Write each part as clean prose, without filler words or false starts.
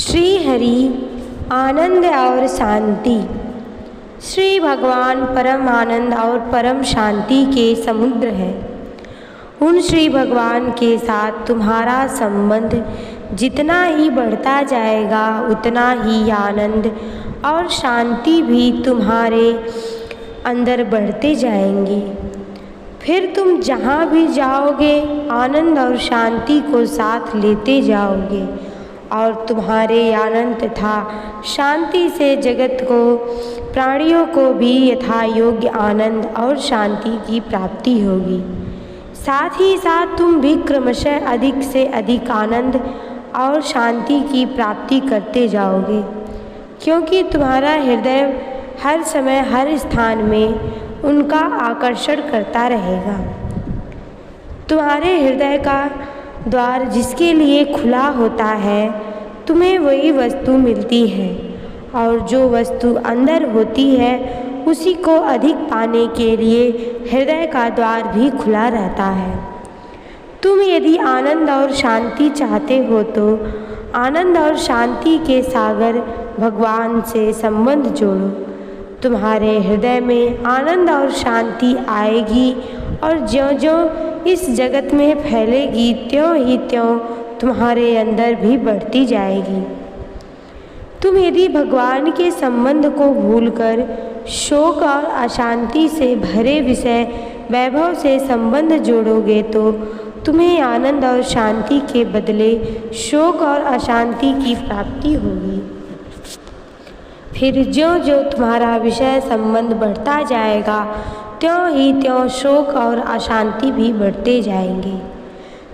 श्री हरि आनंद और शांति। श्री भगवान परम आनंद और परम शांति के समुद्र हैं। उन श्री भगवान के साथ तुम्हारा संबंध जितना ही बढ़ता जाएगा उतना ही आनंद और शांति भी तुम्हारे अंदर बढ़ते जाएंगे। फिर तुम जहाँ भी जाओगे आनंद और शांति को साथ लेते जाओगे और तुम्हारे आनंद तथा शांति से जगत को प्राणियों को भी यथा योग्य आनंद और शांति की प्राप्ति होगी। साथ ही साथ तुम भी क्रमशः अधिक से अधिक आनंद और शांति की प्राप्ति करते जाओगे, क्योंकि तुम्हारा हृदय हर समय हर स्थान में उनका आकर्षण करता रहेगा। तुम्हारे हृदय का द्वार जिसके लिए खुला होता है तुम्हें वही वस्तु मिलती है, और जो वस्तु अंदर होती है उसी को अधिक पाने के लिए हृदय का द्वार भी खुला रहता है। तुम यदि आनंद और शांति चाहते हो तो आनंद और शांति के सागर भगवान से संबंध जोड़ो। तुम्हारे हृदय में आनंद और शांति आएगी और ज्यों-ज्यों इस जगत में फैलेगी त्यों ही त्यों तुम्हारे अंदर भी बढ़ती जाएगी। तुम यदि भगवान के संबंध को भूलकर शोक और अशांति से भरे विषय वैभव से संबंध जोड़ोगे तो तुम्हें आनंद और शांति के बदले शोक और अशांति की प्राप्ति होगी। फिर ज्यों-ज्यों तुम्हारा विषय संबंध बढ़ता जाएगा त्यों ही त्यों शोक और अशांति भी बढ़ते जाएंगे।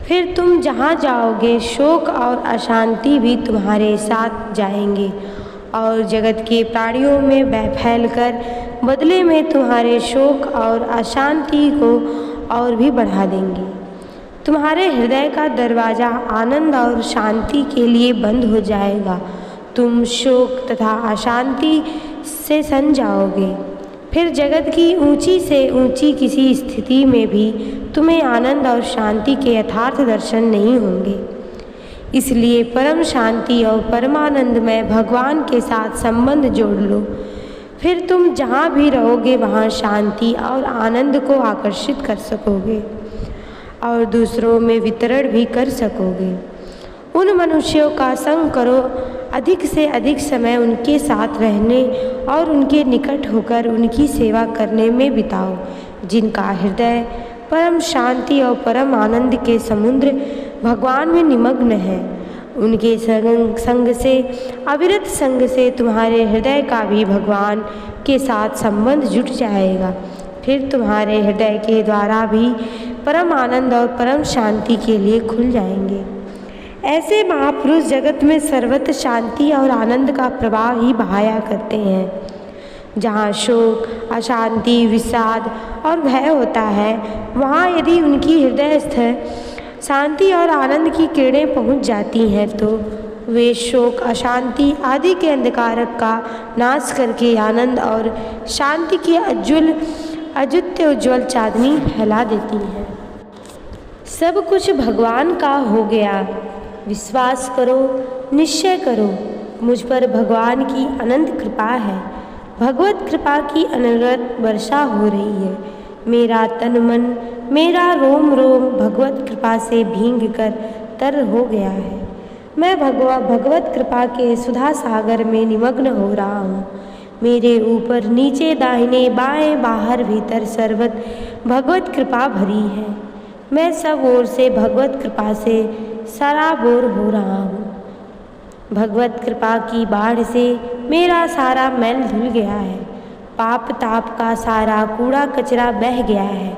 फिर तुम जहाँ जाओगे शोक और अशांति भी तुम्हारे साथ जाएंगे और जगत के प्राणियों में फैलकर बदले में तुम्हारे शोक और अशांति को और भी बढ़ा देंगे। तुम्हारे हृदय का दरवाज़ा आनंद और शांति के लिए बंद हो जाएगा। तुम शोक तथा अशांति से सन जाओगे। फिर जगत की ऊंची से ऊंची किसी स्थिति में भी तुम्हें आनंद और शांति के यथार्थ दर्शन नहीं होंगे। इसलिए परम शांति और परमानंद में भगवान के साथ संबंध जोड़ लो। फिर तुम जहाँ भी रहोगे वहाँ शांति और आनंद को आकर्षित कर सकोगे और दूसरों में वितरण भी कर सकोगे। उन मनुष्यों का संग करो, अधिक से अधिक समय उनके साथ रहने और उनके निकट होकर उनकी सेवा करने में बिताओ, जिनका हृदय परम शांति और परम आनंद के समुद्र भगवान में निमग्न है। उनके संग से अविरत संग से तुम्हारे हृदय का भी भगवान के साथ संबंध जुट जाएगा। फिर तुम्हारे हृदय के द्वारा भी परम आनंद और परम शांति के लिए खुल जाएंगे। ऐसे महापुरुष जगत में सर्वत्र शांति और आनंद का प्रवाह ही बहाया करते हैं। जहाँ शोक, अशांति, विषाद और भय होता है वहाँ यदि उनकी हृदयस्थ शांति और आनंद की किरणें पहुँच जाती हैं तो वे शोक, अशांति आदि के अंधकारक का नाश करके आनंद और शांति की अद्वितीय उज्ज्वल चांदनी फैला देती हैं। सब कुछ भगवान का हो गया। विश्वास करो, निश्चय करो, मुझ पर भगवान की अनंत कृपा है। भगवत कृपा की अनवरत वर्षा हो रही है। मेरा तन मन, मेरा रोम रोम भगवत कृपा से भींग कर तर हो गया है। मैं भगवत कृपा के सुधा सागर में निमग्न हो रहा हूँ। मेरे ऊपर नीचे दाहिने बाएं बाहर भीतर सर्वत्र भगवत कृपा भरी है। मैं सब ओर से भगवत कृपा से सराबोर हो रहा हूँ। भगवत कृपा की बाढ़ से मेरा सारा मैल धुल गया है। पाप ताप का सारा कूड़ा कचरा बह गया है।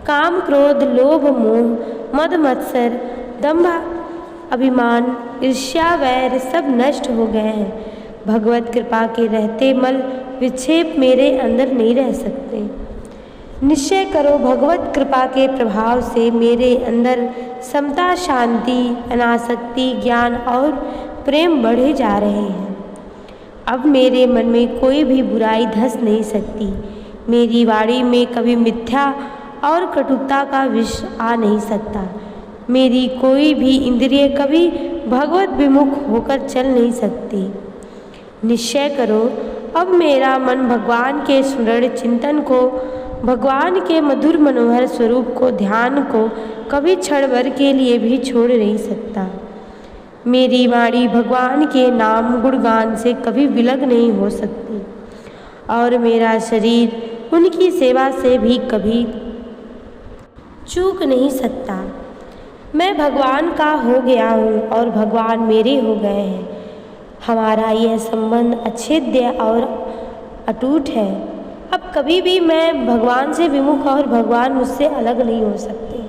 काम, क्रोध, लोभ, मोह, मद मत्सर, दंभ, अभिमान, ईर्ष्या, वैर सब नष्ट हो गए हैं। भगवत कृपा के रहते मल विक्षेप मेरे अंदर नहीं रह सकते। निश्चय करो, भगवत कृपा के प्रभाव से मेरे अंदर समता, शांति, अनासक्ति, ज्ञान और प्रेम बढ़े जा रहे हैं। अब मेरे मन में कोई भी बुराई धस नहीं सकती। मेरी वाणी में कभी मिथ्या और कटुता का विष आ नहीं सकता। मेरी कोई भी इंद्रिय कभी भगवत विमुख होकर चल नहीं सकती। निश्चय करो, अब मेरा मन भगवान के सुदृढ़ चिंतन को, भगवान के मधुर मनोहर स्वरूप को, ध्यान को कभी क्षण भर के लिए भी छोड़ नहीं सकता। मेरी वाणी भगवान के नाम गुणगान से कभी विलग नहीं हो सकती और मेरा शरीर उनकी सेवा से भी कभी चूक नहीं सकता। मैं भगवान का हो गया हूँ और भगवान मेरे हो गए हैं। हमारा यह संबंध अछेद्य और अटूट है। अब कभी भी मैं भगवान से विमुख और भगवान मुझसे अलग नहीं हो सकते।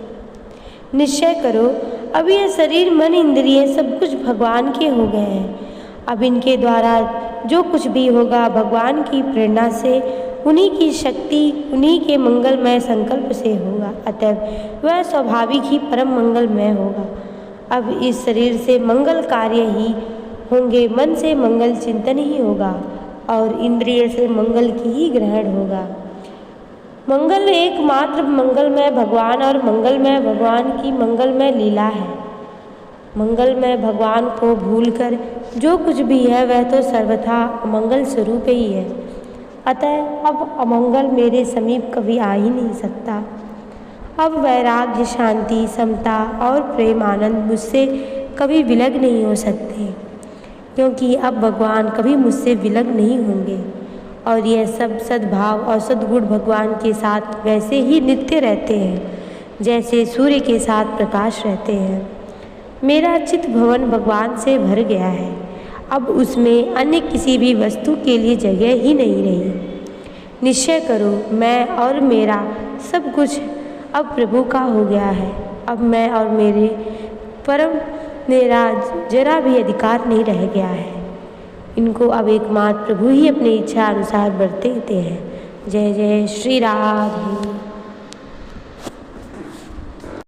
निश्चय करो, अब यह शरीर मन इंद्रिय सब कुछ भगवान के हो गए हैं। अब इनके द्वारा जो कुछ भी होगा भगवान की प्रेरणा से, उन्हीं की शक्ति, उन्हीं के मंगलमय संकल्प से होगा। अतः वह स्वाभाविक ही परम मंगलमय होगा। अब इस शरीर से मंगल कार्य ही होंगे, मन से मंगल चिंतन ही होगा और इंद्रिय से मंगल की ही ग्रहण होगा। मंगल एकमात्र मंगलमय भगवान और मंगलमय भगवान की मंगलमय लीला है। मंगलमय भगवान को भूलकर जो कुछ भी है वह तो सर्वथा अमंगल स्वरूप ही है। अतः अब अमंगल मेरे समीप कभी आ ही नहीं सकता। अब वैराग्य, शांति, समता और प्रेम आनंद मुझसे कभी विलग नहीं हो सकते, क्योंकि अब भगवान कभी मुझसे विलग नहीं होंगे और यह सब सद्भाव और सद्गुण भगवान के साथ वैसे ही नित्य रहते हैं जैसे सूर्य के साथ प्रकाश रहते हैं। मेरा चित्त भवन भगवान से भर गया है। अब उसमें अन्य किसी भी वस्तु के लिए जगह ही नहीं रही। निश्चय करो, मैं और मेरा सब कुछ अब प्रभु का हो गया है। अब मैं और मेरे परम मेरा जरा भी अधिकार नहीं रह गया है। इनको अब एकमात्र प्रभु ही अपनी इच्छा अनुसार बरतते हैं। जय जय श्री राधे।